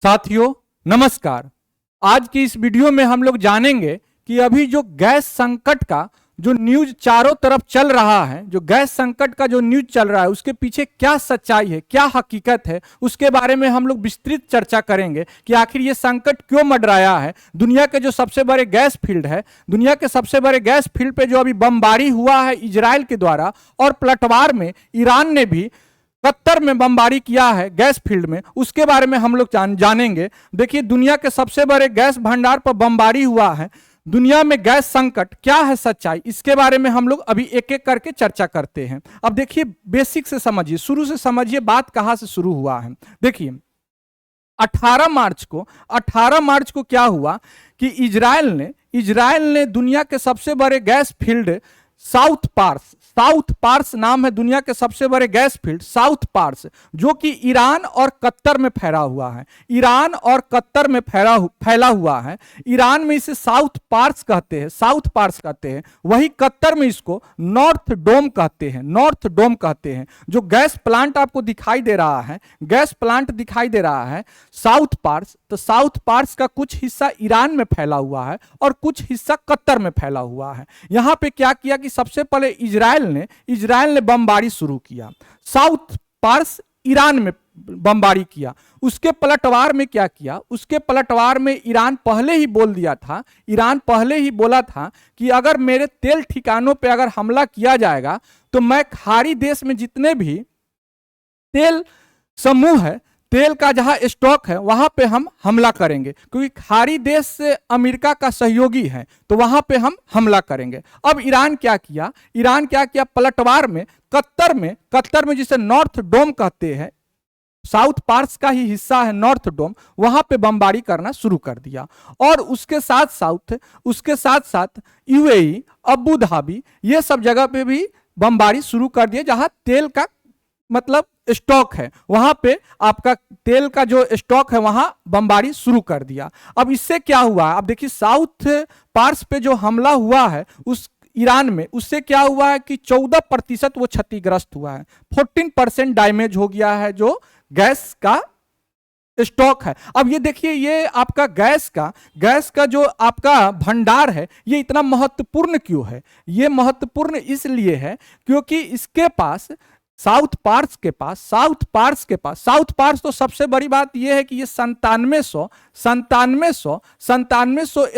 साथियों नमस्कार। आज की इस वीडियो में हम लोग जानेंगे कि अभी जो गैस संकट का जो न्यूज चारों तरफ चल रहा है, जो गैस संकट का जो न्यूज चल रहा है उसके पीछे क्या सच्चाई है, क्या हकीकत है, उसके बारे में हम लोग विस्तृत चर्चा करेंगे कि आखिर ये संकट क्यों मंडराया है। दुनिया के जो सबसे बड़े गैस फील्ड है, दुनिया के सबसे बड़े गैस फील्ड पे जो अभी बमबारी हुआ है इजराइल के द्वारा, और पलटवार में ईरान ने भी कतर में बमबारी किया है गैस फील्ड में, उसके बारे में हम लोग जानेंगे। देखिए, दुनिया के सबसे बड़े गैस भंडार पर बमबारी हुआ है। दुनिया में गैस संकट क्या है, सच्चाई, इसके बारे में हम लोग अभी एक एक करके चर्चा करते हैं। अब देखिए, बेसिक से समझिए, शुरू से समझिए बात कहां से शुरू हुआ है। देखिए 18 मार्च को क्या हुआ कि इजराइल ने दुनिया के सबसे बड़े गैस फील्ड साउथ पार्स नाम है दुनिया के सबसे बड़े गैस फील्ड साउथ पार्स, जो कि ईरान और कतर में फैला हुआ है। ईरान और कतर में फैला हुआ है। ईरान में इसे साउथ पार्स कहते हैं, वही कतर में इसको नॉर्थ डोम कहते हैं। जो गैस प्लांट आपको दिखाई दे रहा है साउथ पार्स, तो साउथ पार्स का कुछ हिस्सा ईरान में फैला हुआ है और कुछ हिस्सा कतर में फैला हुआ है। यहां पे क्या किया कि सबसे पहले इजराइल ने बमबारी शुरू किया। साउथ पार्स ईरान में बमबारी किया। उसके पलटवार में क्या किया, उसके पलटवार में ईरान पहले ही बोला था कि अगर मेरे तेल ठिकानों पे अगर हमला किया जाएगा तो मैं खाड़ी देश में जितने भी तेल समूह है, तेल का जहां स्टॉक है, वहां पे हम हमला करेंगे, क्योंकि खाड़ी देश से अमेरिका का सहयोगी है, तो वहां पे हम हमला करेंगे। अब ईरान क्या किया पलटवार में कतर में जिसे नॉर्थ डोम कहते हैं, साउथ पार्स का ही हिस्सा है नॉर्थ डोम, वहां पे बमबारी करना शुरू कर दिया। और उसके साथ साथ यूएई, अबू धाबी, ये सब जगह पे भी बमबारी शुरू कर दिया जहां तेल का मतलब स्टॉक है, वहां पे आपका तेल का जो स्टॉक है वहां बमबारी शुरू कर दिया। अब इससे क्या हुआ, अब देखिए साउथ पार्स पे जो हमला हुआ है उस ईरान में, उससे क्या हुआ है कि 14% वो क्षतिग्रस्त हुआ है। 14% डैमेज हो गया है जो गैस का स्टॉक है। अब ये देखिए, ये आपका गैस का जो आपका भंडार है, ये इतना महत्वपूर्ण क्यों है? ये महत्वपूर्ण इसलिए है क्योंकि इसके पास साउथ पार्स तो सबसे बड़ी बात यह है कि ये 9700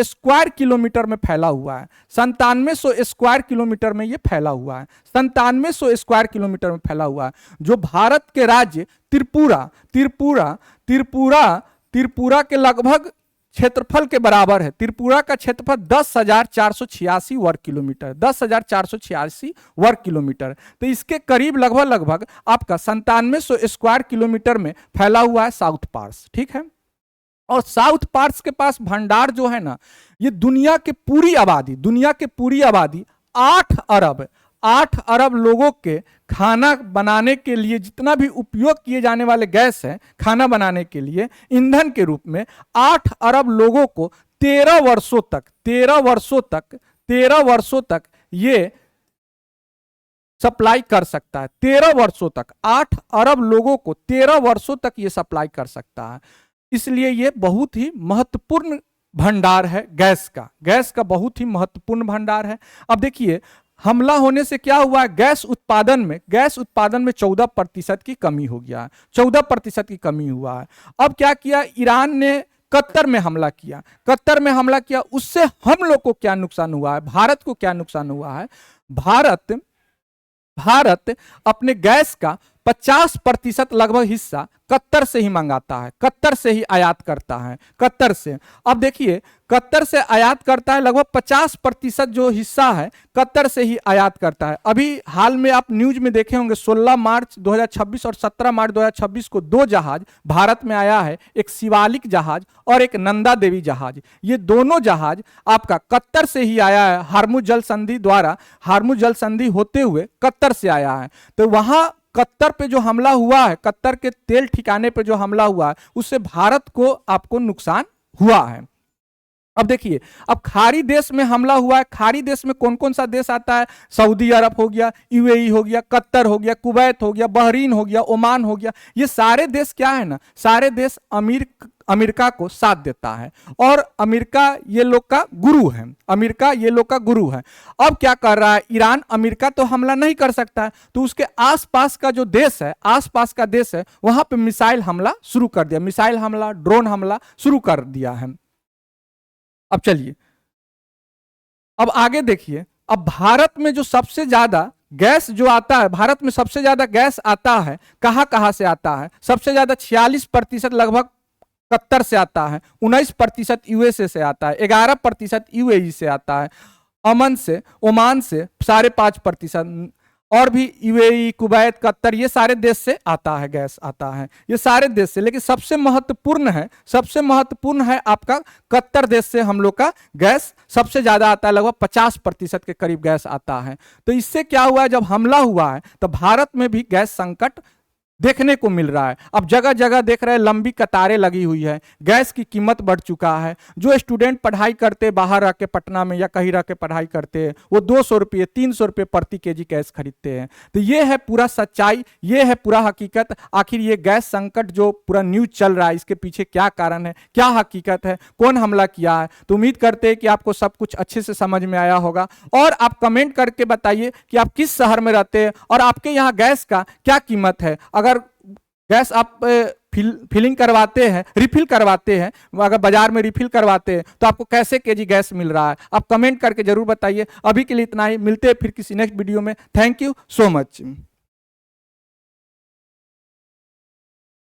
स्क्वायर किलोमीटर में फैला हुआ है। 9700 स्क्वायर किलोमीटर में ये फैला हुआ है। 9700 स्क्वायर किलोमीटर में फैला हुआ है, जो भारत के राज्य त्रिपुरा के लगभग क्षेत्रफल के बराबर है। त्रिपुरा का क्षेत्रफल 10,486 वर्ग किलोमीटर, तो इसके करीब लगभग आपका 9700 स्क्वायर किलोमीटर में फैला हुआ है साउथ पार्स, ठीक है। और साउथ पार्स के पास भंडार जो है ना, ये दुनिया के पूरी आबादी 8 अरब लोगों के खाना बनाने के लिए जितना भी उपयोग किए जाने वाले गैस है खाना बनाने के लिए ईंधन के रूप में, 8 अरब लोगों को 13 वर्षों तक ये सप्लाई कर सकता है। 13 वर्षों तक 8 अरब लोगों को 13 वर्षों तक ये सप्लाई कर सकता है। इसलिए ये बहुत ही महत्वपूर्ण भंडार है गैस का बहुत ही महत्वपूर्ण भंडार है। अब देखिए, हमला होने से क्या हुआ है, गैस उत्पादन में 14% की कमी हो गया है। 14% की कमी हुआ है। अब क्या किया, ईरान ने कतर में हमला किया। उससे हम लोग को क्या नुकसान हुआ है, भारत को क्या नुकसान हुआ है? भारत अपने गैस का 50% लगभग हिस्सा कतर से ही मंगाता है, कतर से ही आयात करता है, कतर से। अब देखिए, कतर से आयात करता है, लगभग 50% जो हिस्सा है कतर से ही आयात करता है। अभी हाल में आप न्यूज में देखे होंगे, 16 मार्च 2026 और 17 मार्च 2026 को 2 जहाज भारत में आया है, एक शिवालिक जहाज और एक नंदा देवी जहाज। ये दोनों जहाज आपका कतर से ही आया है, हार्मुज जल संधि होते हुए कतर से आया है। तो वहां कतर पे जो हमला हुआ है, कतर के तेल ठिकाने पे जो हमला हुआ है, उससे भारत को आपको नुकसान हुआ है। अब देखिए, अब खाड़ी देश में हमला हुआ है। खाड़ी देश में कौन कौन सा देश आता है? सऊदी अरब हो गया, यूएई हो गया, कतर हो गया, कुवैत हो गया, बहरीन हो गया, ओमान हो गया। ये सारे देश क्या है ना, सारे देश अमेरिका को साथ देता है और अमेरिका ये लोग का गुरु है, अमेरिका ये लोग का गुरु है। अब क्या कर रहा है ईरान, अमेरिका तो हमला नहीं कर सकता है, तो उसके आसपास का जो देश है, आसपास का देश है, वहां पे मिसाइल हमला शुरू कर दिया, मिसाइल हमला, ड्रोन हमला शुरू कर दिया है। अब चलिए अब आगे देखिए, अब भारत में जो सबसे ज्यादा गैस जो आता है, भारत में सबसे ज्यादा गैस आता है कहां कहां से आता है? सबसे ज्यादा 46% लगभग कतर से आता है, 19% यूएसए से आता है, 11% यूएई से आता है, अमन से, ओमान से 5.5%, और भी यूएई, कुवैत, कतर, ये सारे देश से आता है, गैस आता है, ये सारे देश से। लेकिन सबसे महत्वपूर्ण है, सबसे महत्वपूर्ण है आपका कतर देश से हम लोग का गैस सबसे ज्यादा आता है, लगभग 50% के करीब गैस आता है। तो इससे क्या हुआ है, जब हमला हुआ है तो भारत में भी गैस संकट देखने को मिल रहा है। अब जगह जगह देख रहे हैं लंबी कतारें लगी हुई है, गैस की कीमत बढ़ चुका है। जो स्टूडेंट पढ़ाई करते बाहर रह के, पटना में या कहीं रह के पढ़ाई करते हैं, वो 200 रुपये 300 रुपये प्रति केजी गैस खरीदते हैं। तो ये है पूरा सच्चाई, ये है पूरा हकीकत। आखिर ये गैस संकट जो पूरा न्यूज चल रहा है, इसके पीछे क्या कारण है, क्या हकीकत है, कौन हमला किया है? तो उम्मीद करते हैं कि आपको सब कुछ अच्छे से समझ में आया होगा। और आप कमेंट करके बताइए कि आप किस शहर में रहते हैं और आपके यहाँ गैस का क्या कीमत है। अगर गैस आप फिलिंग करवाते हैं, रिफिल करवाते हैं, अगर बाजार में रिफिल करवाते हैं तो आपको कैसे केजी गैस मिल रहा है, आप कमेंट करके जरूर बताइए। अभी के लिए इतना ही, मिलते हैं फिर किसी नेक्स्ट वीडियो में। Thank you so much.